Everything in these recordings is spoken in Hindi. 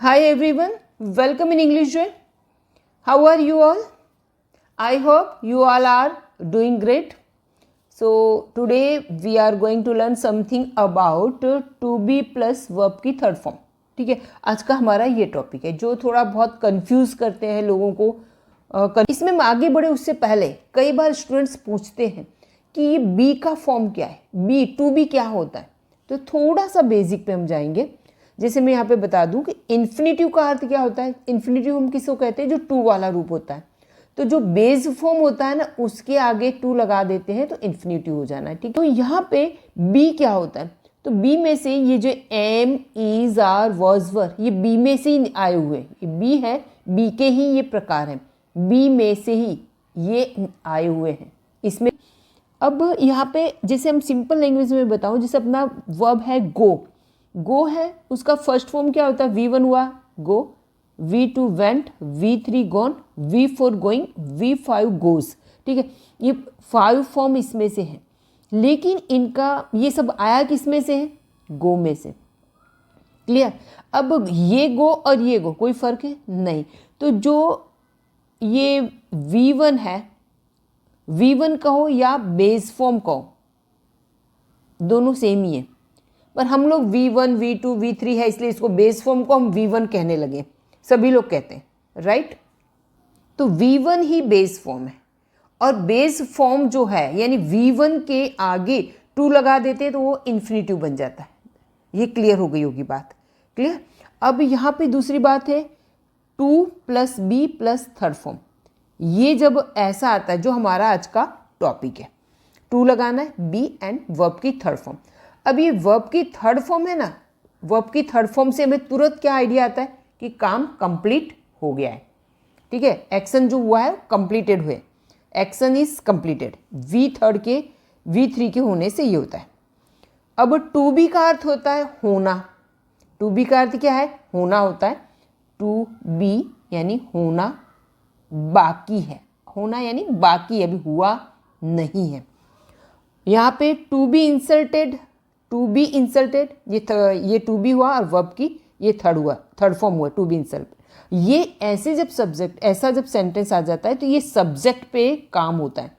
Hi everyone, welcome in English Drill. How are you all? I hope you all are doing great. So today we are going to learn something about to be plus verb की थर्ड फॉर्म. ठीक है, आज का हमारा ये टॉपिक है जो थोड़ा बहुत कंफ्यूज करते हैं लोगों को. इसमें हम आगे बढ़े उससे पहले कई बार स्टूडेंट्स पूछते हैं कि ये बी का फॉर्म क्या है, बी टू बी क्या होता है. तो थोड़ा सा बेसिक पे हम जाएंगे. जैसे मैं यहाँ पे बता दूं कि इन्फिनेटिव का अर्थ क्या होता है. इन्फिनेटिव हम किसको कहते हैं, जो टू वाला रूप होता है. तो जो बेस फॉर्म होता है ना, उसके आगे टू लगा देते हैं तो इन्फिनेटिव हो जाना है. ठीक, तो यहाँ पे बी क्या होता है. तो बी में से ये जो M is R was were, ये बी में से ही आए हुए, ये बी है, बी के ही ये प्रकार हैं, बी में से ही ये आए हुए हैं इसमें. अब यहाँ पे जैसे हम सिंपल लैंग्वेज में बताऊँ, जैसे अपना वर्ब है गो. गो है, उसका फर्स्ट फॉर्म क्या होता है, V1 हुआ गो, V2 went, V3 gone, V4 going, V5 goes. ठीक है, ये 5 फॉर्म इसमें से है. लेकिन इनका ये सब आया किस में से है, गो में से. क्लियर. अब ये गो और ये गो कोई फर्क है नहीं. तो जो ये V1 है, V1 कहो या बेस फॉर्म कहो, दोनों सेम ही है. पर हम लोग V1, V2, V3 है इसलिए इसको बेस फॉर्म को हम V1 कहने लगे. सभी लोग कहते हैं, राइट. तो V1 ही बेस फॉर्म है. और बेस फॉर्म जो है यानी V1 के आगे टू लगा देते तो वो इन्फिनेटिव बन जाता है. ये क्लियर हो गई होगी बात. क्लियर. अब यहाँ पे दूसरी बात है to plus be plus third form. ये जब ऐसा आता है जो हमारा आज का टॉपिक है, टू लगाना है, बी एंड वर्ब की थर्ड फॉर्म. अब ये वर्ब की थर्ड फॉर्म है ना, वर्ब की थर्ड फॉर्म से हमें तुरंत क्या आइडिया आता है कि काम कंप्लीट हो गया है. ठीक है, एक्शन जो हुआ है कंप्लीटेड हुए, एक्शन इज कंप्लीटेड. V3 के होने से ये होता है. अब टू बी का अर्थ होता है होना. टू बी का अर्थ क्या है, होना होता है. टू बी यानी होना बाकी है, होना यानी बाकी, अभी हुआ नहीं है. यहाँ पे to be insulted, to be insulted, ये टू बी हुआ और वर्ब की ये थर्ड हुआ, थर्ड फॉर्म हुआ टू बी इंसल्टेड. ये ऐसे जब सब्जेक्ट, ऐसा जब सेंटेंस आ जाता है तो ये सब्जेक्ट पे काम होता है.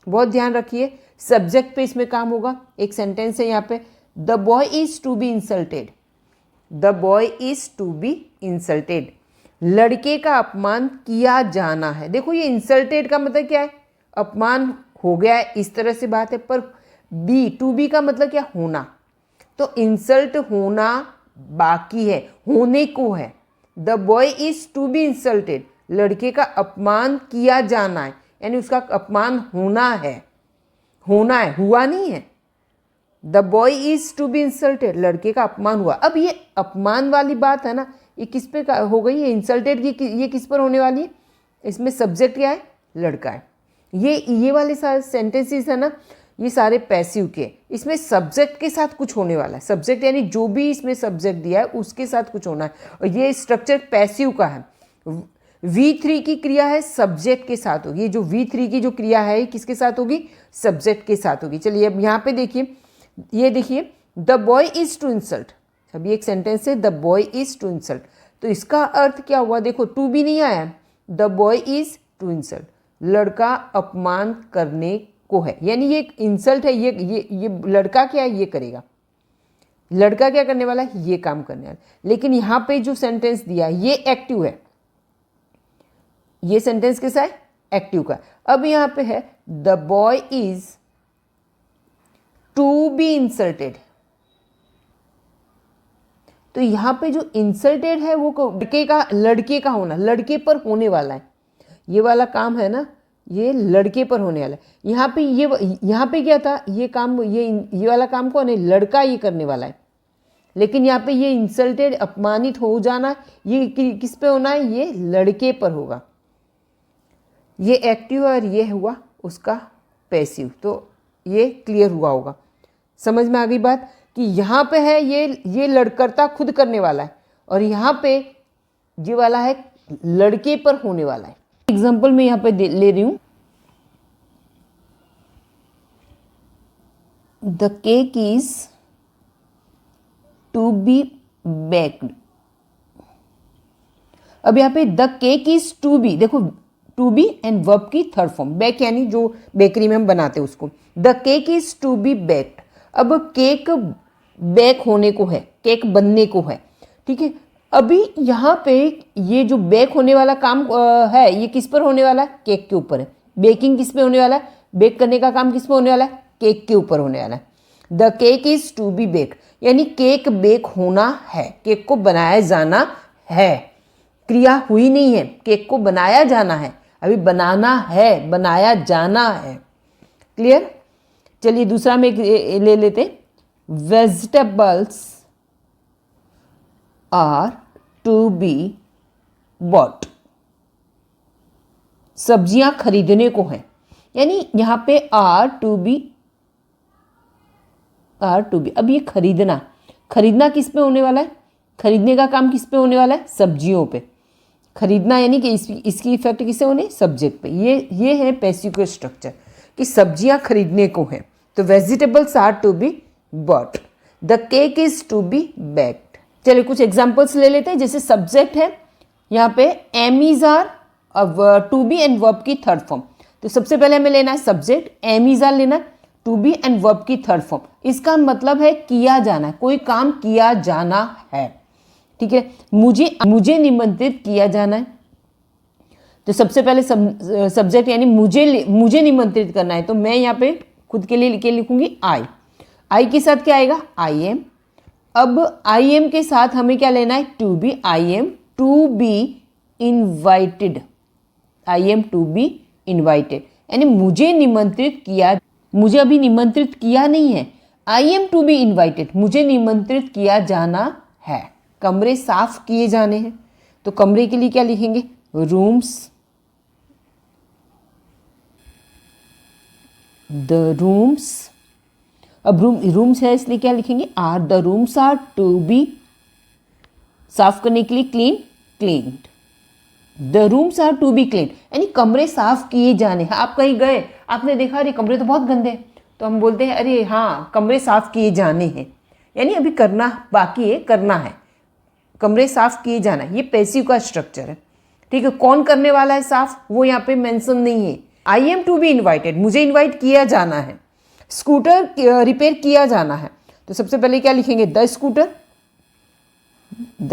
बहुत ध्यान रखिए, सब्जेक्ट पे इसमें काम होगा. एक सेंटेंस है यहाँ पे, the boy is to be insulted. The boy is to be insulted, लड़के का अपमान किया जाना है. देखो ये इंसल्टेड का मतलब क्या है, अपमान हो गया है, इस तरह से बात है. पर बी टू बी का मतलब क्या, होना. तो इंसल्ट होना बाकी है, होने को है. The boy is to be insulted, लड़के का अपमान किया जाना है, यानी उसका अपमान होना है. होना है, हुआ नहीं है. The boy is to be insulted, लड़के का अपमान हुआ. अब ये अपमान वाली बात है ना, ये किस पे हो गई है, इंसल्टेड की. ये किस पर होने वाली है, इसमें सब्जेक्ट क्या है, लड़का है. ये वाले सारे सेंटेंसेस है ना, ये सारे पैसिव के. इसमें सब्जेक्ट के साथ कुछ होने वाला है. सब्जेक्ट यानी जो भी इसमें सब्जेक्ट दिया है उसके साथ कुछ होना है. और ये स्ट्रक्चर पैसिव का है. V3 की क्रिया है सब्जेक्ट के साथ होगी. ये जो V3 की जो क्रिया है किसके साथ होगी, सब्जेक्ट के साथ होगी. चलिए अब यहाँ पे देखिए, ये देखिए, the boy is to insult. अभी एक सेंटेंस है, the boy is to insult. तो इसका अर्थ क्या हुआ, देखो टू भी नहीं आया, the boy is to insult, लड़का अपमान करने को है. यानी ये इंसल्ट है, ये लड़का क्या है, ये करेगा. लड़का क्या करने वाला है, ये काम करने वाला. लेकिन यहाँ पे जो सेंटेंस दिया है ये एक्टिव है. ये सेंटेंस कैसा है, एक्टिव का. अब यहाँ पे है the boy is to be insulted. तो यहाँ पे जो इंसल्टेड है वो लड़के का होना, लड़के पर होने वाला है. ये वाला काम है ना, ये लड़के पर होने वाला है. यहाँ पे क्या था, ये काम, ये वाला काम कौन है, लड़का ये करने वाला है. लेकिन यहाँ पे ये इंसल्टेड, अपमानित हो जाना, ये किस पे होना है, ये लड़के पर होगा. ये एक्टिव और ये हुआ उसका पैसिव. तो ये क्लियर हुआ होगा, समझ में आ गई बात कि यहाँ पे है ये लड़कर्ता खुद करने वाला है, और यहाँ पे ये वाला है लड़के पर होने वाला है. एग्जाम्पल मैं यहाँ पे ले रही हूँ, the cake is to be baked. अब यहाँ पे the cake is to be, देखो टू बी एंड वर्ब की थर्ड फॉर्म, बेक यानी जो बेकरी में हम बनाते हैं उसको, the cake is to be baked. अब केक बेक होने को है, केक बनने को है, ठीक है। अभी यहाँ पे ये जो बेक होने वाला काम है ये किस पर होने वाला है, केक के ऊपर है। बेकिंग किस पे होने वाला है, बेक करने का काम किस पे होने वाला है, केक के ऊपर होने वाला है। The cake is to be baked, यानी केक बेक होना है, केक को बनाया जाना है। क्रिया हुई नहीं है, केक को बनाया जाना है, अभी बनाना है, बनाया जाना है। क्लियर। चलिए दूसरा में ले लेते, vegetables are to be bought, सब्जियां खरीदने को हैं, यानी यहां पे आर टू बी, अब ये खरीदना, खरीदना किस पे होने वाला है, खरीदने का काम किस पे होने वाला है, सब्जियों पे। खरीदना यानी कि इसकी इफेक्ट किससे होने, सब्जेक्ट पे। ये है पैसिव का स्ट्रक्चर कि सब्जियां खरीदने को हैं। तो vegetables are to be bought, the cake is to be baked. चलिए कुछ एग्जांपल्स ले लेते हैं। जैसे सब्जेक्ट है यहाँ पे एम इज आर, अब टू बी एंड वर्ब की थर्ड फॉर्म। तो सबसे पहले हमें लेना है सब्जेक्ट, एम इज आर लेना, टू बी एंड वर्ब की थर्ड फॉर्म। इसका मतलब है किया जाना है, कोई काम किया जाना है, ठीक है। मुझे निमंत्रित किया जाना है, तो सबसे पहले सब्जेक्ट यानी मुझे निमंत्रित करना है, तो मैं यहाँ पे खुद के लिए लिखूंगी आई के साथ क्या आएगा, आई एम। अब आई एम के साथ हमें क्या लेना है, to be, I am to be invited, I am to be invited, यानी मुझे निमंत्रित किया, मुझे अभी निमंत्रित किया नहीं है, I am to be invited, मुझे निमंत्रित किया जाना है। कमरे साफ किए जाने हैं, तो कमरे के लिए क्या लिखेंगे, रूम्स, द रूम्स। अब रूम्स है इसलिए क्या लिखेंगे, are, the rooms are to be, साफ करने के लिए clean, cleaned, the rooms are to be clean, यानी कमरे साफ किए जाने हैं। आप कहीं गए, आपने देखा अरे कमरे तो बहुत गंदे हैं, तो हम बोलते हैं अरे हाँ कमरे साफ किए जाने हैं, यानी अभी करना बाकी है, करना है, कमरे साफ किए जाना है। ये पैसिव का स्ट्रक्चर है, ठीक है। कौन करने वाला है साफ, वो यहाँ पे मेंशन नहीं है। I am to be invited, मुझे इन्वाइट किया जाना है। स्कूटर रिपेयर किया जाना है, तो सबसे पहले क्या लिखेंगे, the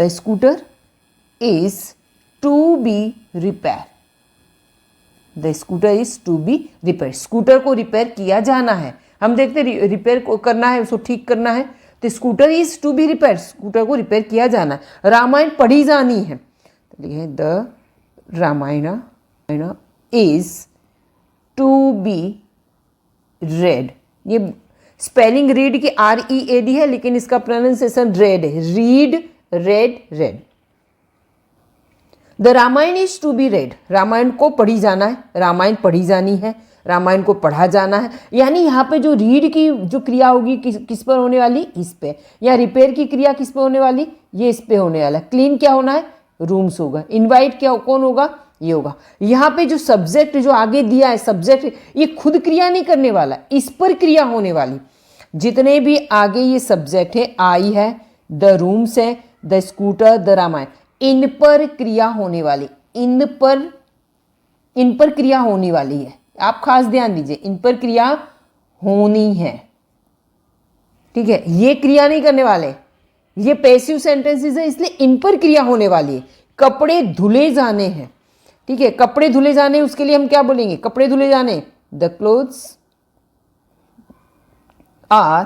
scooter is to be repair, the scooter is to be repair, scooter को रिपेयर किया जाना है। हम देखते रिपेयर को करना है, उसको ठीक करना है, तो scooter is to be repair, scooter को रिपेयर किया जाना है। रामायण पढ़ी जानी है, तो लिखे the Ramayana is to be read. ये स्पेलिंग रीड की READ है, लेकिन इसका प्रोनाउंसिएशन रेड है, read, read, read. The Ramayana is to be read, Ramayana को पढ़ी जाना है, रामायण पढ़ी जानी है, रामायण को पढ़ा जाना है। यानी यहाँ पे जो रीड की जो क्रिया होगी किस पर होने वाली, इस पे, या रिपेयर की क्रिया किस पे होने वाली, ये इस पे होने वाला। क्लीन क्या होना है, रूम्स होगा। इनवाइट क्या कौन होगा, ये होगा। यहाँ पे जो सब्जेक्ट जो आगे दिया है, सब्जेक्ट ये खुद क्रिया नहीं करने वाला, इस पर क्रिया होने वाली। जितने भी आगे ये सब्जेक्ट है, आई है, द रूम्स है, द स्कूटर, द रामायण, इन पर क्रिया होने वाली, इन पर क्रिया होने वाली है। आप खास ध्यान दीजिए, इन पर क्रिया होनी है, ठीक है। ये क्रिया नहीं करने वाले, ये पैसिव सेंटेंसेस है, इसलिए इन पर क्रिया होने वाली है। कपड़े धुले जाने हैं, ठीक है, कपड़े धुले जाने, उसके लिए हम क्या बोलेंगे, कपड़े धुले जाने, the clothes are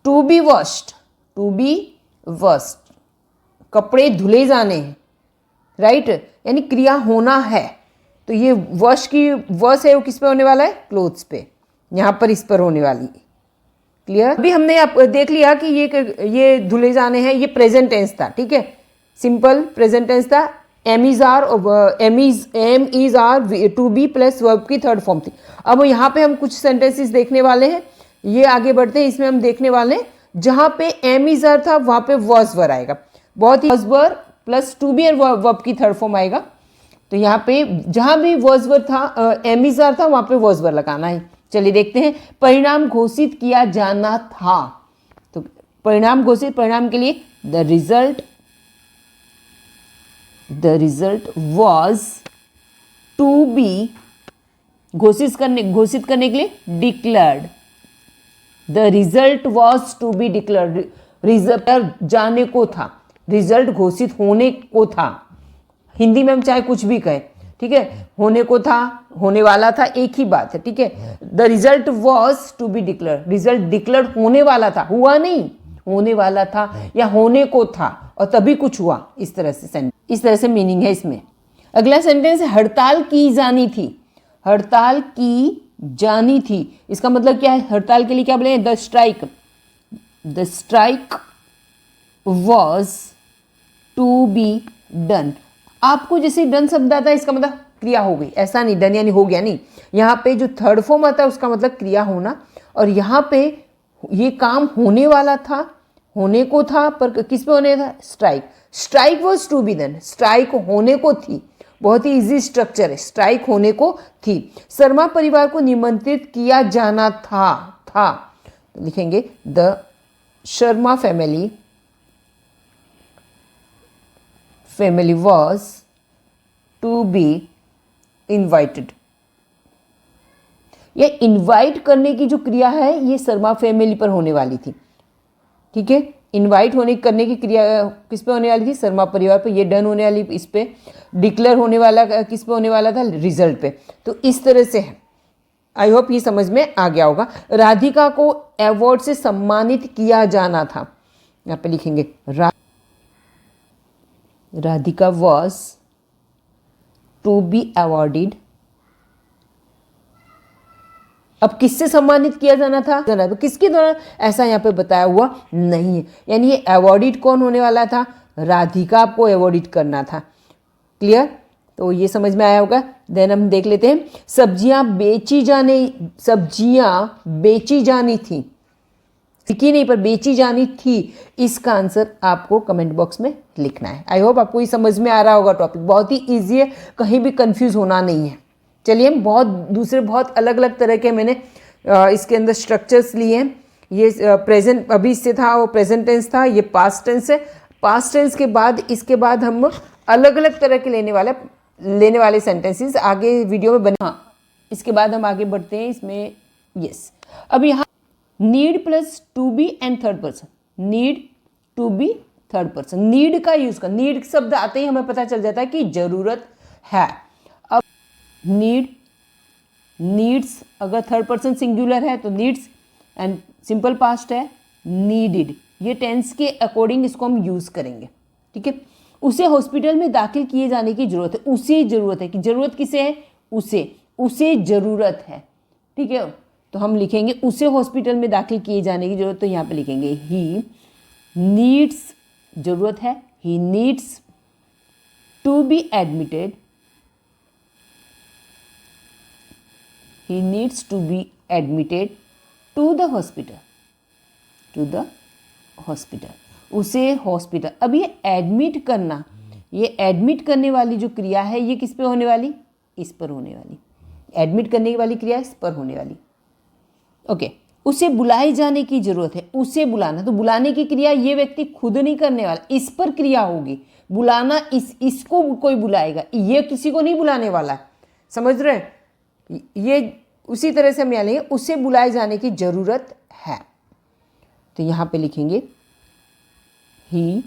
to be washed, to be washed, कपड़े धुले जाने हैं, राइट, यानी क्रिया होना है। तो ये वॉश की वॉश है, वो किस पे होने वाला है, क्लोथ्स पे, यहां पर इस पर होने वाली है। क्लियर। अभी हमने आप देख लिया कि ये धुले जाने हैं, ये प्रेजेंट टेंस था, ठीक है, सिंपल प्रेजेंट टेंस था। Am is are to be plus verb की थर्ड फॉर्म थी। अब यहाँ पे हम कुछ सेंटेंसेस देखने वाले हैं, ये आगे बढ़ते हैं, इसमें हम देखने वाले हैं जहाँ पे एम इज आर था वहाँ पे वॉज वर आएगा, बहुत ही was were plus to be और वर्ब की थर्ड फॉर्म आएगा। तो यहाँ पे जहाँ भी वॉज वर था, एम इज आर था, वहाँ पे वॉज वर लगाना है। चलिए देखते हैं, परिणाम घोषित किया जाना था, तो परिणाम घोषित, परिणाम के लिए the result the result was to be, घोषित करने के लिए declared, the result was to be declared, result जाने को था, रिजल्ट घोषित होने को था। हिंदी में हम चाहे कुछ भी कहें, ठीक है, होने को था, होने वाला था, एक ही बात है, ठीक है। The result was to be declare, result declare होने वाला था, हुआ नहीं, होने वाला था या होने को था और तभी कुछ हुआ, इस तरह से मीनिंग है इसमें। अगला सेंटेंस है हड़ताल की जानी थी, हड़ताल की जानी थी, इसका मतलब क्या है, हड़ताल के लिए क्या बोले, the strike was to be done. आपको जैसे डन शब्द आता है इसका मतलब क्रिया हो गई, ऐसा नहीं डन यानी हो गया नहीं, यहाँ पे जो थर्ड फॉर्म आता है उसका मतलब क्रिया होना, और यहाँ पे ये काम होने वाला था, होने को था, पर किस पे होने था, strike was to be done, strike होने को थी, बहुत ही इजी स्ट्रक्चर है, स्ट्राइक होने को थी। शर्मा परिवार को निमंत्रित किया जाना था तो लिखेंगे the Sharma family was to be invited। ये इनवाइट करने की जो क्रिया है ये शर्मा फैमिली पर होने वाली थी, ठीक है। इनवाइट करने की क्रिया किस पे होने वाली थी, शर्मा परिवार पे, ये डन होने वाली इस पे, डिक्लेयर होने वाला किस पे होने वाला था, रिजल्ट पे। तो इस तरह से है, आई होप ये समझ में आ गया होगा। राधिका को अवार्ड से सम्मानित किया जाना था, यहाँ पे लिखेंगे Radhika was to be awarded. अब किससे सम्मानित किया जाना था, तो किसके द्वारा, ऐसा यहाँ पे बताया हुआ नहीं है, यानी ये अवॉर्डेड कौन होने वाला था, राधिका को अवॉर्डेड करना था। क्लियर, तो ये समझ में आया होगा। देन हम देख लेते हैं, सब्जियां बेची जानी थी, लिखी नहीं पर बेची जानी थी, इसका आंसर आपको कमेंट बॉक्स में लिखना है। आई होप आपको ये समझ में आ रहा होगा। टॉपिक बहुत ही इजी है, कहीं भी कंफ्यूज होना नहीं है। चलिए, हम बहुत अलग अलग तरह के मैंने इसके अंदर स्ट्रक्चर्स लिए हैं। ये प्रेजेंट अभी से था, वो प्रेजेंट टेंस था, ये पास्ट टेंस है। पास्ट टेंस के बाद इसके बाद हम अलग अलग तरह के लेने वाले सेंटेंसेस आगे वीडियो में बने। हाँ, इसके बाद हम आगे बढ़ते हैं इसमें। यस, अब यहाँ need plus to be and third person, need to be third person, need का यूज कर, नीड शब्द आते ही हमें पता चल जाता है कि जरूरत है। अब नीड्स अगर थर्ड पर्सन सिंगुलर है तो नीड्स, एंड सिंपल पास्ट है नीडेड, ये टेंस के अकॉर्डिंग इसको हम यूज करेंगे, ठीक है। उसे हॉस्पिटल में दाखिल किए जाने की जरूरत है, उसे जरूरत है, कि जरूरत किसे है, उसे जरूरत है, ठीक है। तो हम लिखेंगे उसे हॉस्पिटल में दाखिल किए जाने की जरूरत, तो यहाँ पे लिखेंगे ही नीड्स, जरूरत है, he needs to be admitted, he needs to be admitted to the hospital, उसे हॉस्पिटल। अब ये एडमिट करना, ये एडमिट करने वाली जो क्रिया है ये किस पे होने वाली, इस पर होने वाली, एडमिट करने वाली क्रिया इस पर होने वाली। ओके, उसे बुलाए जाने की जरूरत है, उसे बुलाना, तो बुलाने की क्रिया ये व्यक्ति खुद नहीं करने वाला, इस पर क्रिया होगी। बुलाना इसको कोई बुलाएगा, ये किसी को नहीं बुलाने वाला है, समझ रहे हैं। ये उसी तरह से हम यहाँ लेंगे, उसे बुलाए जाने की जरूरत है, तो यहाँ पे लिखेंगे he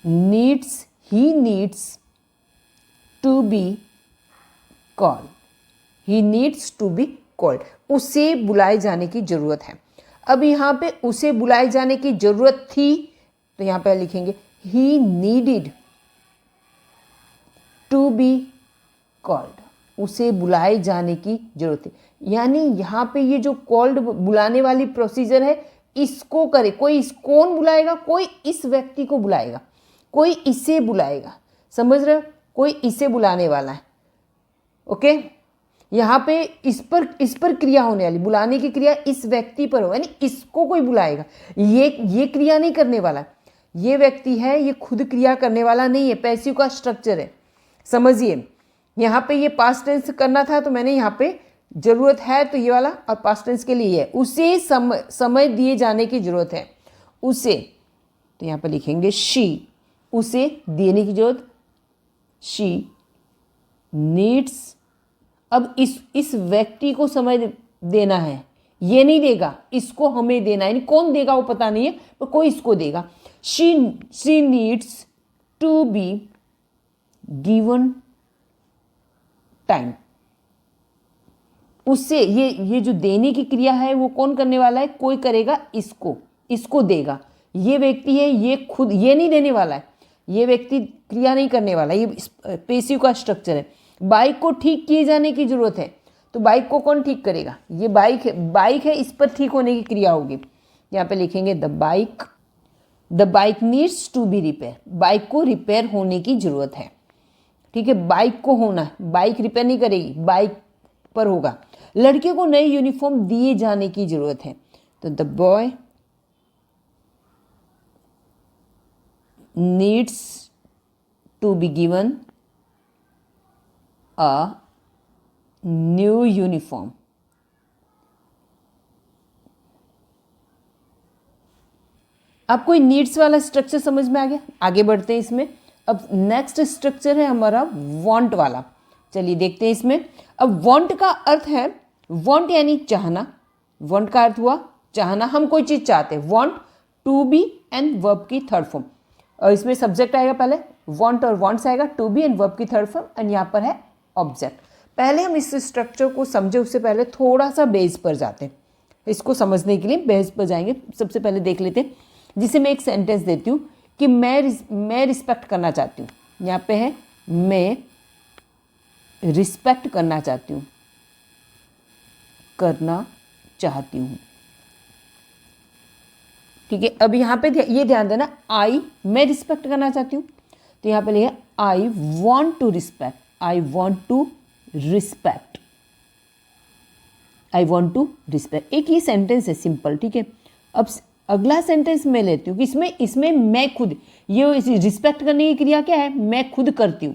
needs to be called, he needs to be called, उसे बुलाए जाने की जरूरत है। अब यहाँ पे उसे बुलाए जाने की जरूरत थी, तो यहाँ पे लिखेंगे he needed to be called, उसे बुलाए जाने की जरूरत है। यानी यहाँ पे ये जो कॉल्ड बुलाने वाली प्रोसीजर है, इसको करे कोई, कौन बुलाएगा, कोई इस व्यक्ति को बुलाएगा, कोई इसे बुलाएगा, समझ रहे हो, कोई इसे बुलाने वाला है। ओके, यहाँ पे इस पर क्रिया होने वाली, बुलाने की क्रिया इस व्यक्ति पर हो, यानी इसको कोई बुलाएगा, ये क्रिया नहीं करने वाला, ये व्यक्ति है, ये खुद क्रिया करने वाला नहीं है, पैसिव का स्ट्रक्चर है, समझिए। यहाँ पे ये पास्ट टेंस करना था, तो मैंने यहाँ पे जरूरत है तो ये वाला, और पास्ट टेंस के लिए है उसे समय दिए जाने की जरूरत है, उसे, तो यहाँ पे लिखेंगे शी उसे देने की जरूरत, शी नीड्स। अब इस व्यक्ति को समय देना है, ये नहीं देगा, इसको हमें देना है, यानी कौन देगा वो पता नहीं है, पर कोई इसको देगा। She needs to be given time. उससे ये जो देने की क्रिया है वो कौन करने वाला है, कोई करेगा, इसको देगा। ये व्यक्ति है, ये खुद ये नहीं देने वाला है, ये व्यक्ति क्रिया नहीं करने वाला, ये पेसिव का स्ट्रक्चर है। बाइक को ठीक किए जाने की जरूरत है, तो बाइक को कौन ठीक करेगा, ये बाइक है, इस पर ठीक होने की क्रिया होगी। यहाँ पे लिखेंगे the bike needs to be repair. Bike को रिपेयर होने की जरूरत है, ठीक है, बाइक को होना है, बाइक रिपेयर नहीं करेगी, बाइक पर होगा। लड़के को नई यूनिफॉर्म दिए जाने की जरूरत है, तो the boy needs to be given a new uniform. आपको ये नीड्स वाला स्ट्रक्चर समझ में आ गया? आगे बढ़ते हैं इसमें। अब नेक्स्ट स्ट्रक्चर है हमारा वांट वाला। चलिए देखते हैं इसमें। अब वांट का अर्थ है, वांट यानी चाहना, वांट का अर्थ हुआ चाहना, हम कोई चीज चाहते हैं। Want to be and verb की थर्ड फॉर्म, और इसमें सब्जेक्ट आएगा पहले, वांट और वांट्स आएगा, टू बी एंड वर्ब की थर्ड फॉर्म, एंड यहाँ पर है ऑब्जेक्ट। पहले हम इस स्ट्रक्चर को समझे उससे पहले थोड़ा सा बेस पर जाते हैं। इसको समझने के लिए बेस पर जाएंगे। सबसे पहले देख लेते हैं, जिसे मैं एक सेंटेंस देती हूँ कि मैं रिस्पेक्ट करना चाहती हूँ। यहाँ पे है मैं रिस्पेक्ट करना चाहती हूँ, करना चाहती हूँ, ठीक है। अब यहाँ पे ये ध्यान देना, मैं रिस्पेक्ट करना चाहती हूँ, तो यहाँ पे लिखा I want to respect, I want to respect, I want to respect. एक ये सेंटेंस है सिंपल, ठीक है। अब अगला सेंटेंस मैं लेती हूँ कि इसमें मैं खुद, ये रिस्पेक्ट करने की क्रिया क्या है, मैं खुद करती हूँ,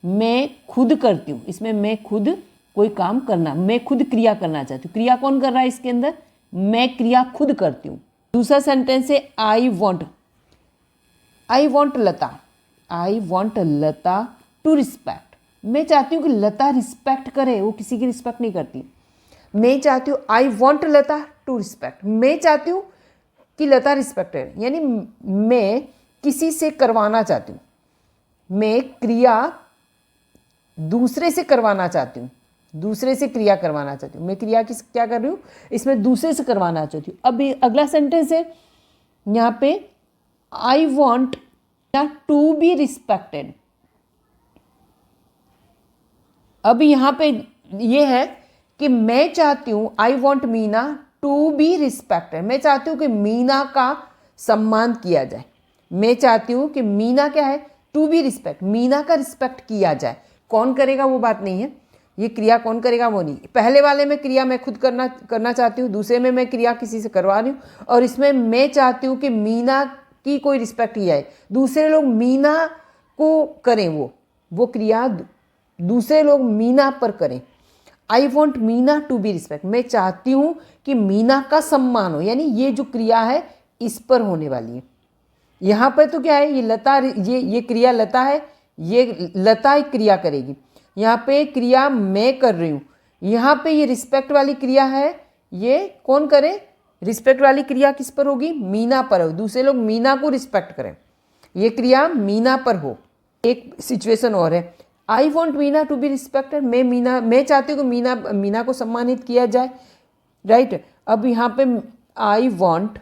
मैं खुद करती हूँ। इसमें मैं खुद कोई काम करना, मैं खुद क्रिया करना चाहती हूँ। क्रिया कौन कर रहा है इसके अंदर, मैं क्रिया खुद करती हूँ। दूसरा सेंटेंस है I want Lata, I want Lata to respect. मैं चाहती हूँ कि लता रिस्पेक्ट करे, वो किसी की रिस्पेक्ट नहीं करती। मैं चाहती हूँ, I want Lata to respect, मैं चाहती हूँ कि लता रिस्पेक्ट करे, यानी मैं किसी से करवाना चाहती हूँ, मैं क्रिया दूसरे से करवाना चाहती हूँ, दूसरे से क्रिया करवाना चाहती हूँ। मैं क्रिया क्या कर रही हूँ, इसमें दूसरे से करवाना चाहती हूँ। अब अगला सेंटेंस है यहाँ पे, I want to be respected. अब यहाँ पे ये है कि मैं चाहती हूँ, I want Meena to be respected. मैं चाहती हूँ कि मीना का सम्मान किया जाए। मैं चाहती हूँ कि मीना क्या है, टू बी रिस्पेक्ट, मीना का रिस्पेक्ट किया जाए। कौन करेगा वो बात नहीं है, ये क्रिया कौन करेगा वो नहीं। पहले वाले में क्रिया मैं खुद करना चाहती हूँ, दूसरे में मैं क्रिया किसी से करवा रही हूँ, और इसमें मैं चाहती हूँ कि मीना की कोई रिस्पेक्ट की जाए, दूसरे लोग मीना को करें, वो क्रिया दूसरे लोग मीना पर करें। I want Meena to be respect, मैं चाहती हूँ कि मीना का सम्मान हो, यानी ये जो क्रिया है इस पर होने वाली है। यहाँ पर तो क्या है, ये लता, ये क्रिया लता है, ये लता एक क्रिया करेगी। यहाँ पे क्रिया मैं कर रही हूँ, यहाँ पे ये रिस्पेक्ट वाली क्रिया है, ये कौन करे, रिस्पेक्ट वाली क्रिया किस पर होगी, मीना पर हो, दूसरे लोग मीना को रिस्पेक्ट करें, ये क्रिया मीना पर हो। एक सिचुएशन और है, I want Meena to be respected, मैं चाहती हूँ कि मीना को सम्मानित किया जाए, राइट। अब यहाँ पे I want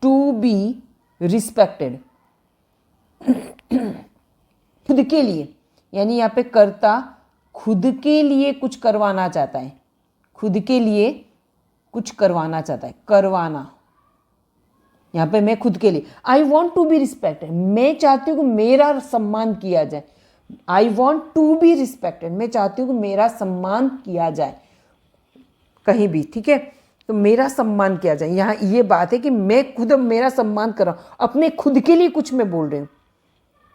to be respected खुद के लिए, यानी यहाँ पे कर्ता खुद के लिए कुछ करवाना चाहता है, खुद के लिए कुछ करवाना चाहता है, करवाना। यहाँ पे मैं खुद के लिए, I want to be respected, मैं चाहती हूँ कि मेरा सम्मान किया जाए। I want to be respected, मैं चाहती हूँ कि मेरा सम्मान किया जाए कहीं भी, ठीक है, तो मेरा सम्मान किया जाए। यहाँ ये बात है कि मैं खुद मेरा सम्मान कर रहा हूँ, अपने खुद के लिए कुछ मैं बोल रही हूँ।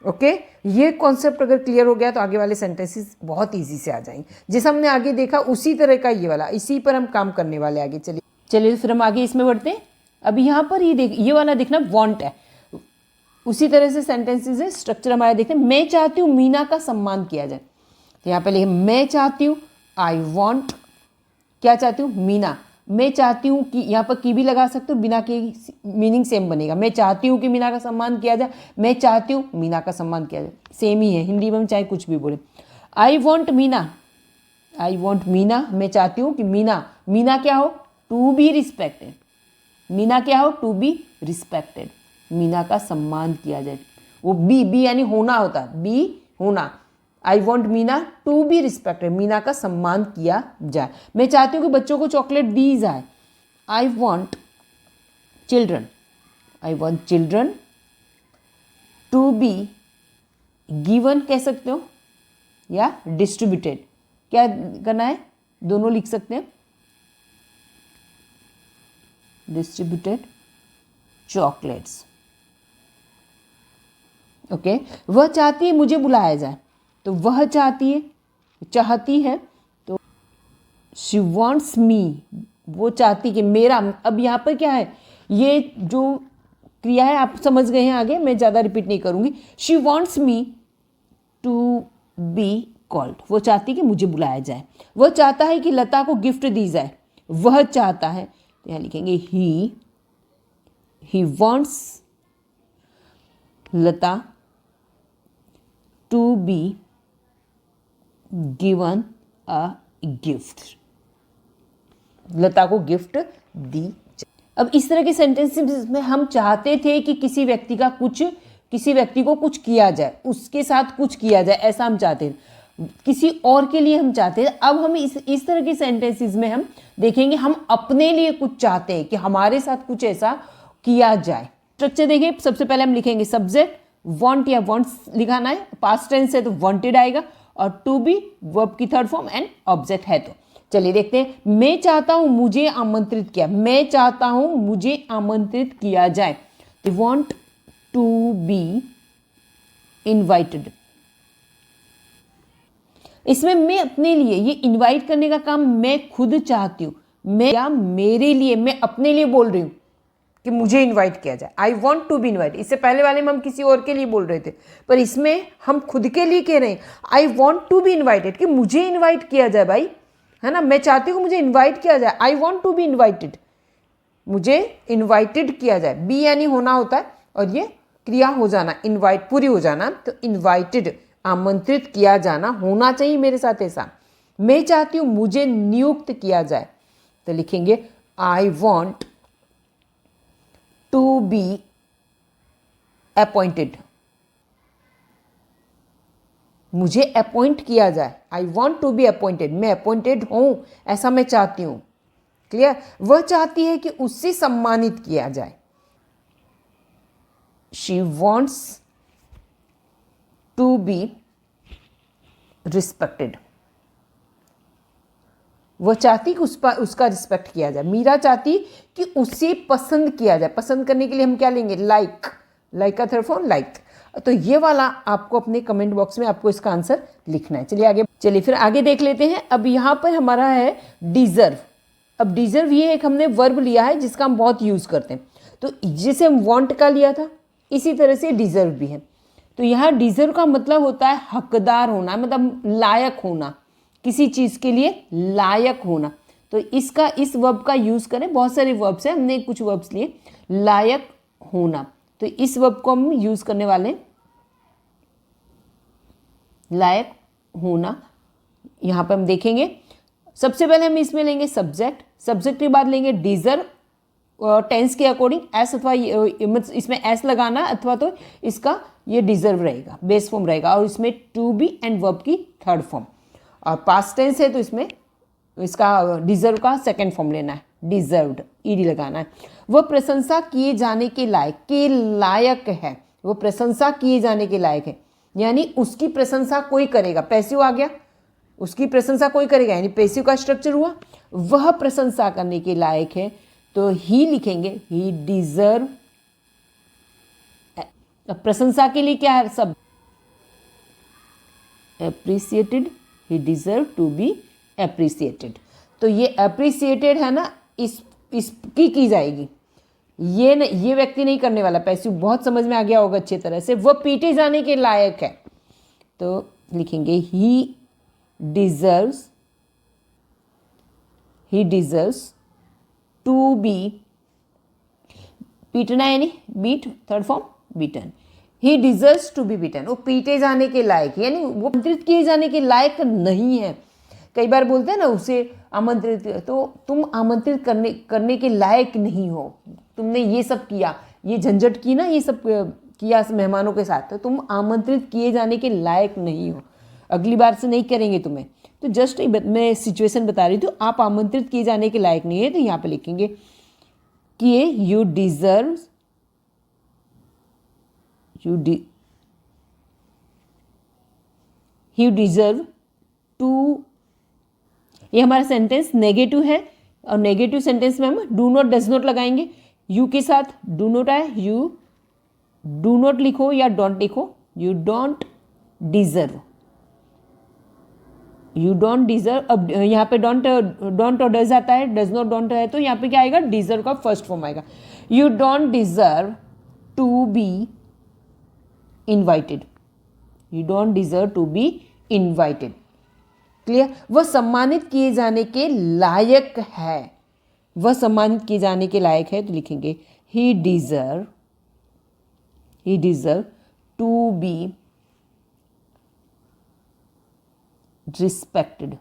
ओके, ये कॉन्सेप्ट अगर क्लियर हो गया तो आगे वाले सेंटेंसेस बहुत इजी से आ जाएंगे। जैसे हमने आगे देखा उसी तरह का ये वाला, इसी पर हम काम करने वाले आगे। चलिए फिर हम आगे इसमें बढ़ते हैं। अभी यहाँ पर ये वाला देखना वांट है। उसी तरह से सेंटेंसेस है, स्ट्रक्चर हमारा देखते हैं। मैं चाहती हूँ मीना का सम्मान किया जाए, तो यहाँ पे लिखे मैं चाहती हूँ, आई वॉन्ट, क्या चाहती हूँ, मीना। मैं चाहती हूँ कि, यहाँ पर की भी लगा सकते हो, बिना की मीनिंग सेम बनेगा। मैं चाहती हूँ कि मीना का सम्मान किया जाए, मैं चाहती हूँ मीना का सम्मान किया जाए, सेम ही है, हिंदी में हम चाहे कुछ भी बोले। आई वॉन्ट मीना, आई वॉन्ट मीना, मैं चाहती हूँ कि मीना, मीना क्या हो, टू बी रिस्पेक्टेड, मीना क्या हो, टू बी रिस्पेक्टेड, मीना का सम्मान किया जाए। वो बी यानी होना होता है, बी होना। I want Meena to be respected, Meena का सम्मान किया जाए। मैं चाहती हूँ कि बच्चों को चॉकलेट दी जाए, I want children, I want children to be given कह सकते हो, या डिस्ट्रीब्यूटेड, क्या करना है, दोनों लिख सकते हैं, डिस्ट्रीब्यूटेड चॉकलेट्स। ओके, वह चाहती है मुझे बुलाया जाए, तो वह चाहती है, चाहती है, तो शी वॉन्ट्स मी, वो चाहती कि मेरा, अब यहाँ पर क्या है, ये जो क्रिया है आप समझ गए हैं, आगे मैं ज़्यादा रिपीट नहीं करूँगी। She wants me to be called, वो चाहती कि मुझे बुलाया जाए। वह चाहता है कि लता को गिफ्ट दी जाए, वह चाहता है, तो यहाँ लिखेंगे he wants Lata to be given a gift, Lata को गिफ्ट दी। अब इस तरह के सेंटेंसेस में हम चाहते थे कि किसी व्यक्ति को कुछ किया जाए, उसके साथ कुछ किया जाए, ऐसा हम चाहते थे, किसी और के लिए हम चाहते थे। अब हम इस तरह के सेंटेंसेस में हम देखेंगे हम अपने लिए कुछ चाहते हैं कि हमारे साथ कुछ ऐसा किया जाए। स्ट्रक्चर देखिए, सबसे पहले हम लिखेंगे सब्जेक्ट, वांट या वांट्स लिखाना है, पास्ट टेंस है तो वांटेड आएगा, और टू बी वर्ब की थर्ड फॉर्म एंड ऑब्जेक्ट है। तो चलिए देखते हैं। मैं चाहता हूं मुझे आमंत्रित किया, मैं चाहता हूं मुझे आमंत्रित किया जाए, तो वांट टू बी इनवाइटेड। इसमें मैं अपने लिए, ये इनवाइट करने का काम मैं खुद चाहती हूँ, मैं या मेरे लिए, मैं अपने लिए बोल रही हूँ कि मुझे इनवाइट किया जाए। I want to be invite, इससे पहले वाले में हम किसी और के लिए बोल रहे थे, पर इसमें हम खुद के लिए कह रहे हैं I want to be invited, कि मुझे इनवाइट किया जाए भाई, है ना, मैं चाहती हूँ मुझे इनवाइट किया जाए। I want to be invited, मुझे इनवाइटेड किया जाए। बी यानी होना होता है, और ये क्रिया हो जाना, इनवाइट पूरी हो जाना, तो इनवाइटेड आमंत्रित किया जाना, होना चाहिए मेरे साथ ऐसा। मैं चाहती हूँ मुझे नियुक्त किया जाए, तो लिखेंगे I want to be appointed, मुझे अपॉइंट किया जाए। I want to be appointed, मैं अपॉइंटेड हूं ऐसा मैं चाहती हूं। क्लियर। वह चाहती है कि उससे सम्मानित किया जाए, she wants to be respected, वह चाहती कि उसका रिस्पेक्ट किया जाए। मीरा चाहती कि उसे पसंद किया जाए, पसंद करने के लिए हम क्या लेंगे, लाइक, लाइक का थर्ड फॉर्म लाइक। तो ये वाला आपको अपने कमेंट बॉक्स में आपको इसका आंसर लिखना है। चलिए आगे, चलिए फिर आगे देख लेते हैं। अब यहाँ पर हमारा है डिजर्व। अब डिजर्व ये एक हमने वर्ब लिया है जिसका हम बहुत यूज़ करते हैं, तो जैसे हम वांट का लिया था इसी तरह से डिजर्व भी है। तो यहाँ डिजर्व का मतलब होता है हकदार होना, मतलब लायक होना, किसी चीज़ के लिए लायक होना। तो इसका, इस वर्ब का यूज़ करें, बहुत सारे वर्ब्स हैं, हमने कुछ वर्ब्स लिए। लायक होना, तो इस वर्ब को हम यूज़ करने वाले हैं, लायक होना। यहाँ पर हम देखेंगे, सबसे पहले हम इसमें लेंगे सब्जेक्ट, सब्जेक्ट के बाद लेंगे डिजर्व, टेंस के अकॉर्डिंग एस अथवा इसमें एस लगाना, अथवा तो इसका ये डिजर्व रहेगा, बेस फॉर्म रहेगा, और इसमें टू बी एंड वर्ब की थर्ड फॉर्म। और पास्ट टेंस है तो इसमें इसका डिजर्व का सेकंड फॉर्म लेना है, डिजर्व्ड, ईडी लगाना है। वह प्रशंसा किए जाने के लायक है, वो प्रशंसा किए जाने के लायक है, यानी उसकी प्रशंसा कोई करेगा। पैसिव आ गया, उसकी प्रशंसा कोई करेगा, यानी पैसिव का स्ट्रक्चर हुआ। वह प्रशंसा करने के लायक है, तो ही लिखेंगे, ही डिजर्व। प्रशंसा के लिए क्या है, सब appreciated, he deserve to be appreciated. तो ये एप्रिसिएटेड है ना, इसकी की जाएगी, ये व्यक्ति नहीं करने वाला, पैसिव बहुत समझ में आ गया होगा अच्छी तरह से। वह पीटे जाने के लायक है, तो लिखेंगे ही डिजर्व्स टू बी, पीटना यानी beat, third form beaten, he deserves to be beaten, वो पीटे जाने के लायक, यानी वो आमंत्रित किए जाने के लायक नहीं है। कई बार बोलते हैं ना उसे आमंत्रित, तो तुम आमंत्रित करने के लायक नहीं हो, तुमने ये सब किया, ये झंझट की ना, ये सब किया मेहमानों के साथ, तो तुम आमंत्रित किए जाने के लायक नहीं हो, अगली बार से नहीं करेंगे तुम्हें। तो जस्ट मैं सिचुएशन बता रही थी, आप आमंत्रित किए जाने के लायक नहीं है, तो यहाँ पे लिखेंगे कि यू डिजर्व टू, ये हमारा सेंटेंस नेगेटिव है, और नेगेटिव सेंटेंस में हम डू नॉट डज नॉट लगाएंगे। यू के साथ डू नॉट आए, यू डू नॉट लिखो या डोंट लिखो, you don't deserve, you don't deserve. अब यहाँ पे डोंट और डज आता है, डज नॉट डोंट है, तो यहाँ पे क्या आएगा, डिजर्व का फर्स्ट फॉर्म आएगा। You don't deserve to be invited, you don't deserve to be invited. Clear? वह सम्मानित किए जाने के लायक है, वह सम्मानित किए जाने के लायक है, तो लिखेंगे he deserve to be respected,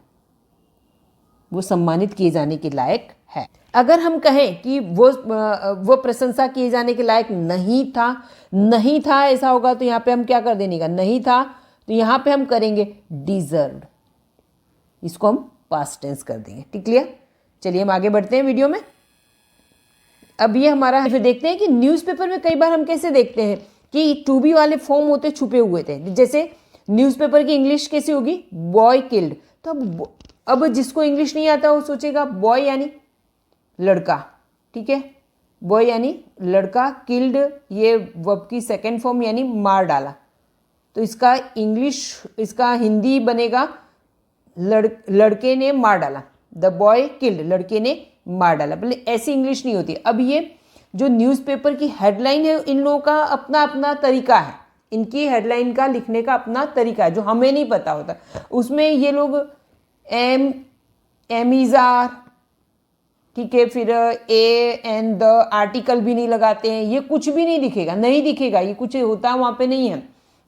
वो सम्मानित किए जाने के लायक है। अगर हम कहें कि वो प्रशंसा किए जाने के लायक नहीं था ऐसा होगा, तो यहाँ पे हम क्या कर देने का, नहीं था, तो यहाँ पे हम करेंगे डिजर्व्ड, इसको हम पास्ट टेंस कर देंगे। ठीक, क्लियर? चलिए हम आगे बढ़ते हैं वीडियो में। अब ये हमारा फिर देखते हैं कि न्यूज़पेपर में कई बार हम कैसे देखते हैं कि टू बी वाले फॉर्म होते छुपे हुए थे। जैसे न्यूज़पेपर की इंग्लिश कैसी होगी, बॉय किल्ड, तो अब जिसको इंग्लिश नहीं आता वो सोचेगा बॉय यानी लड़का, ठीक है, बॉय यानी लड़का, किल्ड ये वर्ब की सेकेंड फॉर्म यानी मार डाला, तो इसका हिंदी बनेगा लड़के ने मार डाला, द बॉय किल्ड, लड़के ने मार डाला। पहले ऐसी इंग्लिश नहीं होती। अब ये जो न्यूज़पेपर की हेडलाइन है, इन लोगों का अपना अपना तरीका है, इनकी हेडलाइन का लिखने का अपना तरीका है जो हमें नहीं पता होता। उसमें ये लोग एमिजार, ठीक है, फिर ए एंड द आर्टिकल भी नहीं लगाते हैं, ये कुछ भी नहीं दिखेगा, ये कुछ होता है वहाँ पे नहीं है,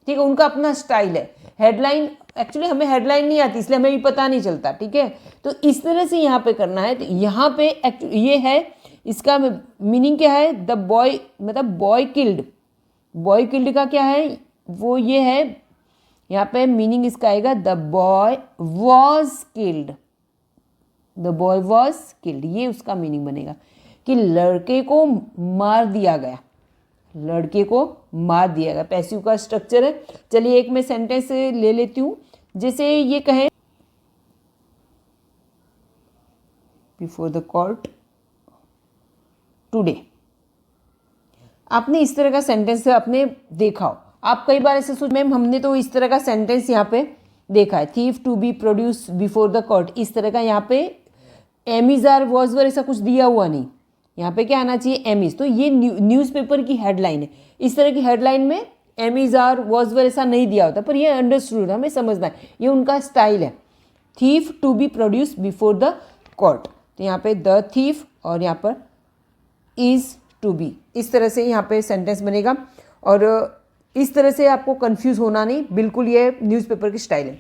ठीक है, उनका अपना स्टाइल है। हेडलाइन, एक्चुअली हमें हेडलाइन नहीं आती इसलिए हमें भी पता नहीं चलता, ठीक है, तो इस तरह से यहाँ पे करना है। तो यहाँ पे ये है, इसका मीनिंग क्या है, द बॉय मतलब बॉय किल्ड का क्या है, वो ये है, यहाँ पे मीनिंग इसका आएगा द बॉय वॉज किल्ड, ये उसका मीनिंग बनेगा कि लड़के को मार दिया गया, पैसिव का स्ट्रक्चर है। चलिए एक मैं सेंटेंस ले लेती हूँ, जैसे ये कहें बिफोर द कोर्ट टुडे, आपने इस तरह का सेंटेंस आपने देखा हो, आप कई बार ऐसे सोच, मैम हमने तो इस तरह का सेंटेंस यहाँ पे देखा है, thief to be produce before the court, इस तरह का, यहाँ पे एमिजार वॉज ऐसा कुछ दिया हुआ नहीं, यहाँ पे क्या आना चाहिए, एमिज। तो ये न्यूज़पेपर की हेडलाइन है, इस तरह की हेडलाइन में एमिजार वॉज ऐसा नहीं दिया होता, पर ये अंडरस्टूड, हमें समझना है, ये उनका स्टाइल है। Thief to be produce before the court, तो यहाँ पे द थीफ और यहाँ पर इज टू बी, इस तरह से यहाँ पे सेंटेंस बनेगा। और इस तरह से आपको कंफ्यूज होना नहीं, बिल्कुल ये न्यूज़पेपर की स्टाइल है।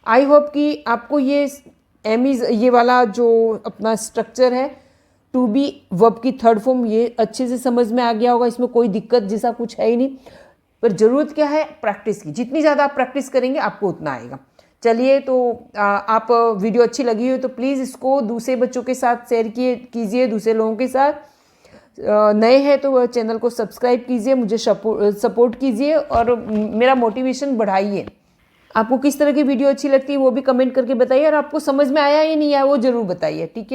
आई होप कि आपको ये वाला जो अपना स्ट्रक्चर है, टू बी वर्ब की थर्ड फॉर्म, ये अच्छे से समझ में आ गया होगा, इसमें कोई दिक्कत जैसा कुछ है ही नहीं। पर ज़रूरत क्या है, प्रैक्टिस की, जितनी ज़्यादा आप प्रैक्टिस करेंगे आपको उतना आएगा। चलिए, तो आप वीडियो अच्छी लगी हो तो प्लीज़ इसको दूसरे बच्चों के साथ शेयर कीजिए, दूसरे लोगों के साथ। नए हैं तो चैनल को सब्सक्राइब कीजिए, मुझे सपोर्ट कीजिए और मेरा मोटिवेशन बढ़ाइए। आपको किस तरह की वीडियो अच्छी लगती है वो भी कमेंट करके बताइए, और आपको समझ में आया या नहीं आया वो ज़रूर बताइए, ठीक है।